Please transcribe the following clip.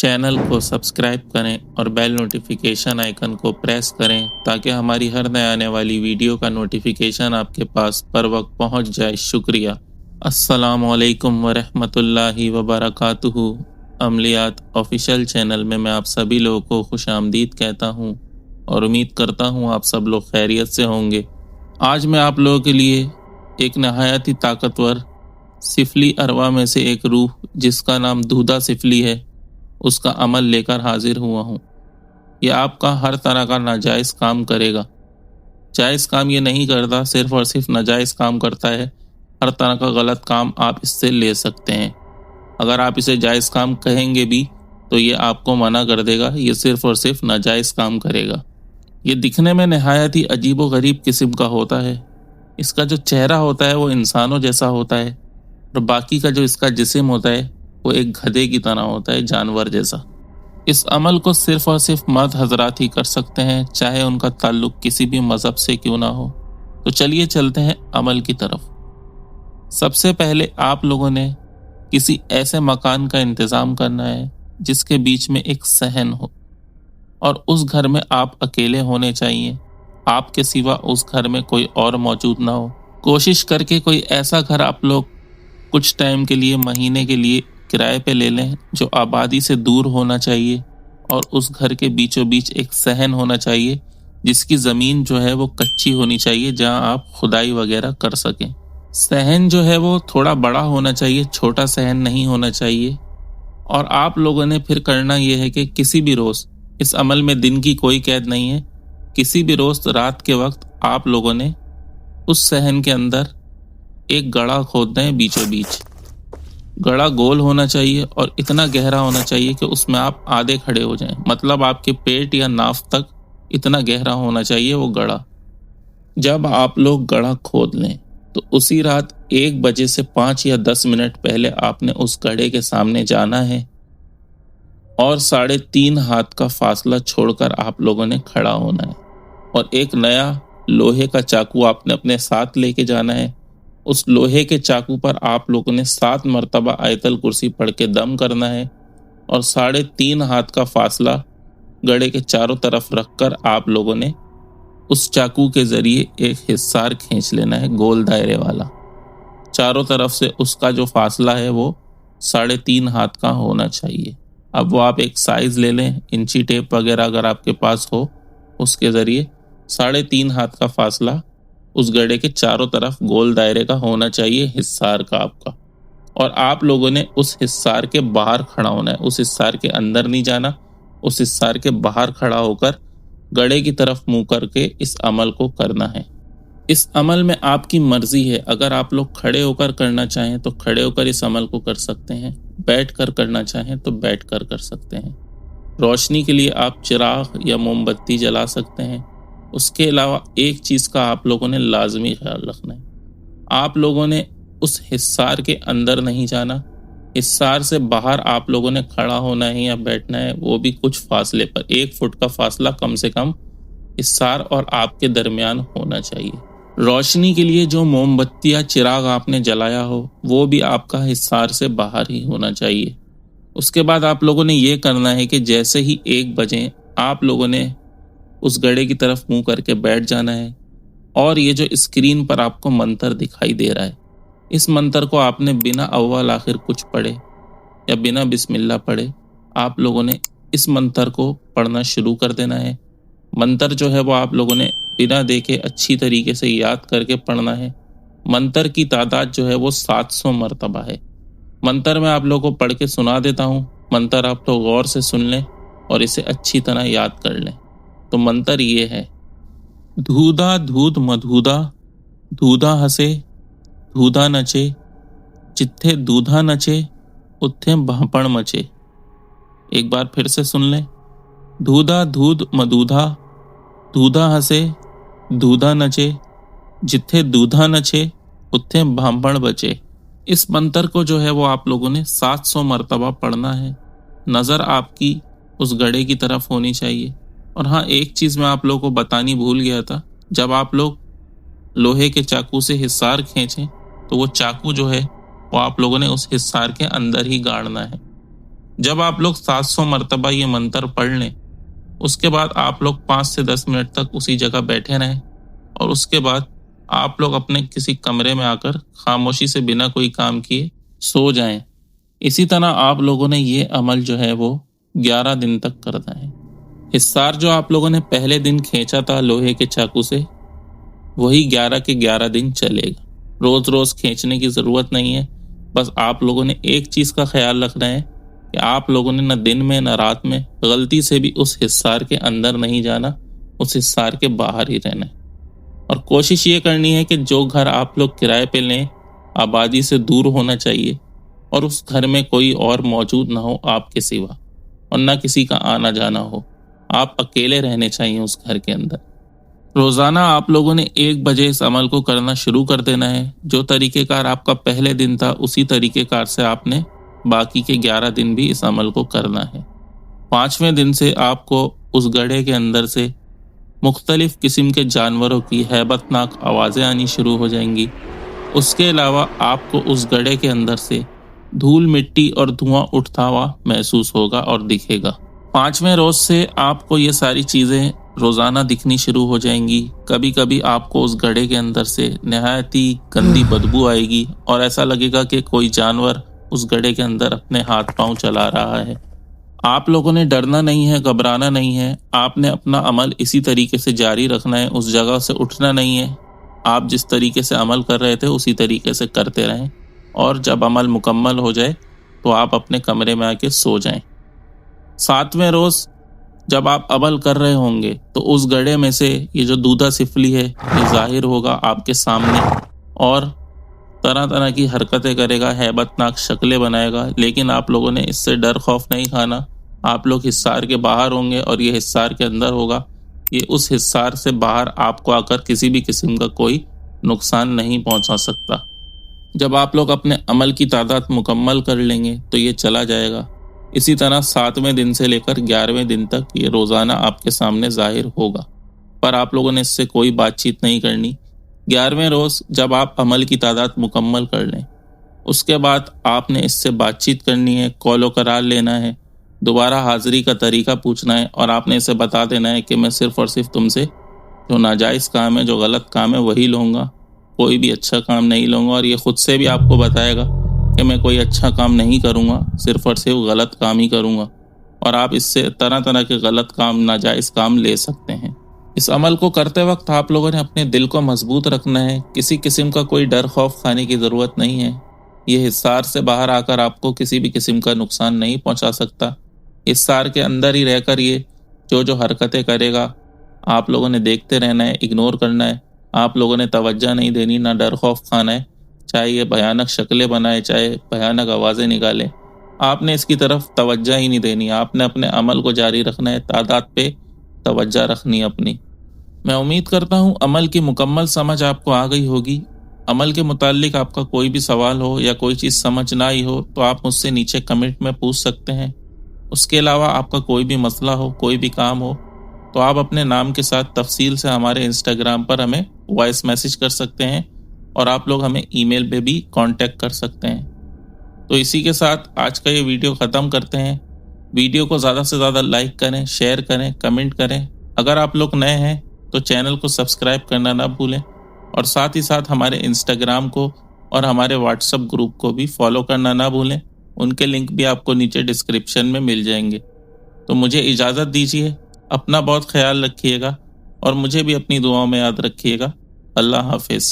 Channel को subscribe करें और बेल नोटिफिकेशन आइकन को प्रेस करें ताकि हमारी हर नए आने वाली वीडियो का नोटिफिकेशन आपके पास पर वक्त पहुंच जाए। शुक्रिया। अस्सलामु अलैकुम वरहमतुल्लाहि वबरकातुहू। अमलियात ऑफिशियल चैनल में मैं आप सभी लोगों को खुशामदीद कहता हूं और उम्मीद करता हूं आप सब लोग खैरियत से होंगे। आज मैं आप लोगों के लिए एक नहायत ही ताकतवर सिफली अरवा में से एक रूह जिसका नाम दूधा सिफली है, उसका अमल लेकर हाजिर हुआ हूँ। यह आपका हर तरह का नाजायज़ काम करेगा। जायज़ काम ये नहीं करता, सिर्फ और सिर्फ नाजायज़ काम करता है। हर तरह का गलत काम आप इससे ले सकते हैं। अगर आप इसे जायज़ काम कहेंगे भी तो ये आपको मना कर देगा। ये सिर्फ और सिर्फ नाजायज़ काम करेगा। ये दिखने में नहायत ही अजीब व गरीब किस्म का होता है। इसका जो चेहरा होता है वो इंसानों जैसा होता है और बाकी का जो इसका जिस्म होता है वो एक गधे की तरह होता है, जानवर जैसा। इस अमल को सिर्फ और सिर्फ मर्द हजरात ही कर सकते हैं, चाहे उनका ताल्लुक किसी भी मज़हब से क्यों ना हो। तो चलिए चलते हैं अमल की तरफ। सबसे पहले आप लोगों ने किसी ऐसे मकान का इंतज़ाम करना है जिसके बीच में एक सहन हो और उस घर में आप अकेले होने चाहिए। आपके सिवा उस घर में कोई और मौजूद ना हो। कोशिश करके कोई ऐसा घर आप लोग कुछ टाइम के लिए, महीने के लिए किराए पे ले लें जो आबादी से दूर होना चाहिए और उस घर के बीचों बीच एक सहन होना चाहिए जिसकी ज़मीन जो है वो कच्ची होनी चाहिए, जहां आप खुदाई वगैरह कर सकें। सहन जो है वो थोड़ा बड़ा होना चाहिए, छोटा सहन नहीं होना चाहिए। और आप लोगों ने फिर करना ये है कि किसी भी रोज़, इस अमल में दिन की कोई कैद नहीं है, किसी भी रोज़ रात के वक्त आप लोगों ने उस सहन के अंदर एक गड़ा खोदना है बीचों बीच। गड़ा गोल होना चाहिए और इतना गहरा होना चाहिए कि उसमें आप आधे खड़े हो जाएं। मतलब आपके पेट या नाफ तक इतना गहरा होना चाहिए वो गड़ा। जब आप लोग गड़ा खोद लें तो उसी रात 1 बजे से 5 या 10 मिनट पहले आपने उस गड़े के सामने जाना है और 3.5 हाथ का फासला छोड़कर आप लोगों ने खड़ा होना है और एक नया लोहे का चाकू आपने अपने साथ लेके जाना है। उस लोहे के चाकू पर आप लोगों ने 7 मरतबा आयतल कुर्सी पढ़ के दम करना है और 3.5 हाथ का फासला गड़े के चारों तरफ रखकर आप लोगों ने उस चाकू के जरिए एक हिस्सार खींच लेना है, गोल दायरे वाला। चारों तरफ से उसका जो फासला है वो 3.5 हाथ का होना चाहिए। अब वो आप एक साइज ले लें, इंची टेप वगैरह अगर आपके पास हो, उसके जरिए 3.5 हाथ का फासला उस गड़े के चारों तरफ गोल दायरे का होना चाहिए, हिस्सार का आपका। और आप लोगों ने उस हिस्सार के बाहर खड़ा होना है। उस हिस्सार के अंदर नहीं जाना, उस हिस्सार के बाहर खड़ा होकर गड़े की तरफ मुंह करके इस अमल को करना है। इस अमल में आपकी मर्जी है। अगर आप लोग खड़े होकर करना चाहें तो खड़े होकर इस अमल को कर सकते हैं, बैठ कर करना चाहें तो बैठ कर कर सकते हैं। रोशनी के लिए आप चिराग या मोमबत्ती जला सकते हैं। उसके अलावा एक चीज़ का आप लोगों ने लाजमी ख्याल रखना है, आप लोगों ने उस हिस्सार के अंदर नहीं जाना। हिस्सार से बाहर आप लोगों ने खड़ा होना है या बैठना है, वो भी कुछ फासले पर। 1 फुट का फासला कम से कम हिस्सार और आपके दरमियान होना चाहिए। रोशनी के लिए जो मोमबत्ती या चिराग आपने जलाया हो वो भी आपका हिस्सार से बाहर ही होना चाहिए। उसके बाद आप लोगों ने ये करना है कि जैसे ही 1 बजे आप लोगों ने उस गड़े की तरफ मुंह करके बैठ जाना है और ये जो स्क्रीन पर आपको मंत्र दिखाई दे रहा है, इस मंत्र को आपने बिना अव्वल आखिर कुछ पढ़े या बिना बिस्मिल्लाह पढ़े आप लोगों ने इस मंत्र को पढ़ना शुरू कर देना है। मंत्र जो है वो आप लोगों ने बिना देखे अच्छी तरीके से याद करके पढ़ना है। मंत्र की तादाद जो है वो 700 मरतबा है। मंत्र मैं आप लोगों को पढ़ के सुना देता हूँ। मंत्र आप लोग गौर से सुन लें और इसे अच्छी तरह याद कर लें। तो मंत्र ये है, धूधा धूध मधूधा, धूधा हसे धूधा नचे, जिथे दूधा नचे उत्थे भापण मचे। एक बार फिर से सुन लें, धूधा धूध मधूधा, धूधा हसे धूधा नचे, जिथे दूधा नचे उत्थे भापण बचे। इस मंत्र को जो है वो आप लोगों ने 700 मरतबा पढ़ना है। नज़र आपकी उस गड़े की तरफ होनी चाहिए। और हाँ, एक चीज़ मैं आप लोगों को बतानी भूल गया था, जब आप लोग लोहे के चाकू से हिस्सार खींचें तो वो चाकू जो है वो आप लोगों ने उस हिस्सार के अंदर ही गाड़ना है। جب آپ لوگ 700 مرتبہ یہ منتر پڑھ لیں، اس کے بعد آپ لوگ 5 سے 10 منٹ تک اسی جگہ بیٹھے رہیں اور اس کے بعد آپ لوگ اپنے کسی کمرے میں آ کر خاموشی سے بنا کوئی کام کیے سو جائیں۔ اسی طرح آپ لوگوں نے یہ عمل جو ہے وہ 11 دن تک کرنا ہے۔ حصار جو آپ لوگوں نے پہلے دن کھینچا تھا لوہے کے چاقو سے، وہی 11 کے 11 دن چلے گا۔ روز روز کھینچنے کی ضرورت نہیں ہے، بس آپ لوگوں نے ایک چیز کا خیال رکھنا ہے کہ آپ لوگوں نے نہ دن میں نہ رات میں غلطی سے بھی اس حصار کے اندر نہیں جانا، اس حصار کے باہر ہی رہنا ہے۔ اور کوشش یہ کرنی ہے کہ جو گھر آپ لوگ کرائے پہ لیں آبادی سے دور ہونا چاہیے اور اس گھر میں کوئی اور موجود نہ ہو آپ کے سوا، اور نہ کسی کا آنا جانا ہو۔ آپ اکیلے رہنے چاہیے اس گھر کے اندر۔ روزانہ آپ لوگوں نے 1 بجے اس عمل کو کرنا شروع کر دینا ہے۔ جو طریقہ کار آپ کا پہلے دن تھا اسی طریقہ کار سے آپ نے باقی کے 11 دن بھی اس عمل کو کرنا ہے۔ 5ویں دن سے آپ کو اس گڑھے کے اندر سے مختلف قسم کے جانوروں کی ہیبت ناک آوازیں آنی شروع ہو جائیں گی۔ اس کے علاوہ آپ کو اس گڑھے کے اندر سے دھول مٹی اور دھواں اٹھتا ہوا محسوس ہوگا اور دکھے گا۔ 5ویں روز سے آپ کو یہ ساری چیزیں روزانہ دکھنی شروع ہو جائیں گی۔ کبھی کبھی آپ کو اس گڑھے کے اندر سے نہایت ہی گندی بدبو آئے گی اور ایسا لگے گا کہ کوئی جانور اس گڑھے کے اندر اپنے ہاتھ پاؤں چلا رہا ہے۔ آپ لوگوں نے ڈرنا نہیں ہے، گھبرانا نہیں ہے۔ آپ نے اپنا عمل اسی طریقے سے جاری رکھنا ہے، اس جگہ سے اٹھنا نہیں ہے۔ آپ جس طریقے سے عمل کر رہے تھے اسی طریقے سے کرتے رہیں، اور جب عمل مکمل ہو جائے تو آپ اپنے کمرے میں آ کے سو جائیں۔ 7ویں روز جب آپ عمل کر رہے ہوں گے تو اس گڑھے میں سے یہ جو دودھا سفلی ہے یہ ظاہر ہوگا آپ کے سامنے اور طرح طرح کی حرکتیں کرے گا، ہیبت ناک شکلیں بنائے گا، لیکن آپ لوگوں نے اس سے ڈر خوف نہیں کھانا۔ آپ لوگ حصار کے باہر ہوں گے اور یہ حصار کے اندر ہوگا۔ یہ اس حصار سے باہر آپ کو آ کر کسی بھی قسم کا کوئی نقصان نہیں پہنچا سکتا۔ جب آپ لوگ اپنے عمل کی تعداد مکمل کر لیں گے تو یہ چلا جائے گا۔ اسی طرح 7ویں دن سے لے کر 11ویں دن تک یہ روزانہ آپ کے سامنے ظاہر ہوگا، پر آپ لوگوں نے اس سے کوئی بات چیت نہیں کرنی۔ 11ویں روز جب آپ عمل کی تعداد مکمل کر لیں، اس کے بعد آپ نے اس سے بات چیت کرنی ہے، قول و قرار لینا ہے، دوبارہ حاضری کا طریقہ پوچھنا ہے، اور آپ نے اسے بتا دینا ہے کہ میں صرف اور صرف تم سے جو ناجائز کام ہے، جو غلط کام ہے وہی لوں گا، کوئی بھی اچھا کام نہیں لوں گا۔ اور یہ خود سے بھی آپ کو بتائے گا کہ میں کوئی اچھا کام نہیں کروں گا، صرف اور صرف غلط کام ہی کروں گا، اور آپ اس سے طرح طرح کے غلط کام، ناجائز کام لے سکتے ہیں۔ اس عمل کو کرتے وقت آپ لوگوں نے اپنے دل کو مضبوط رکھنا ہے، کسی قسم کا کوئی ڈر خوف کھانے کی ضرورت نہیں ہے۔ یہ حصار سے باہر آ کر آپ کو کسی بھی قسم کا نقصان نہیں پہنچا سکتا۔ حصار کے اندر ہی رہ کر یہ جو حرکتیں کرے گا آپ لوگوں نے دیکھتے رہنا ہے، اگنور کرنا ہے۔ آپ لوگوں نے توجہ نہیں دینی، نہ ڈر خوف کھانا ہے، چاہے یہ بھیانک شکلیں بنائے، چاہے بھیانک آوازیں نکالے، آپ نے اس کی طرف توجہ ہی نہیں دینی۔ آپ نے اپنے عمل کو جاری رکھنا ہے، تعداد پہ توجہ رکھنی اپنی۔ میں امید کرتا ہوں عمل کی مکمل سمجھ آپ کو آ گئی ہوگی۔ عمل کے متعلق آپ کا کوئی بھی سوال ہو یا کوئی چیز سمجھ نہ آئی ہو تو آپ مجھ سے نیچے کمنٹ میں پوچھ سکتے ہیں۔ اس کے علاوہ آپ کا کوئی بھی مسئلہ ہو، کوئی بھی کام ہو، تو آپ اپنے نام کے ساتھ تفصیل سے ہمارے انسٹاگرام پر ہمیں وائس میسج کر سکتے ہیں، اور آپ لوگ ہمیں ای میل پہ بھی کانٹیکٹ کر سکتے ہیں۔ تو اسی کے ساتھ آج کا یہ ویڈیو ختم کرتے ہیں۔ ویڈیو کو زیادہ سے زیادہ لائک کریں، شیئر کریں، کمنٹ کریں۔ اگر آپ لوگ نئے ہیں تو چینل کو سبسکرائب کرنا نہ بھولیں، اور ساتھ ہی ساتھ ہمارے انسٹاگرام کو اور ہمارے واٹس ایپ گروپ کو بھی فالو کرنا نہ بھولیں۔ ان کے لنک بھی آپ کو نیچے ڈسکرپشن میں مل جائیں گے۔ تو مجھے اجازت دیجیے، اپنا بہت خیال رکھیے گا، اور مجھے بھی اپنی دعاؤں میں یاد رکھیے گا۔ اللہ حافظ۔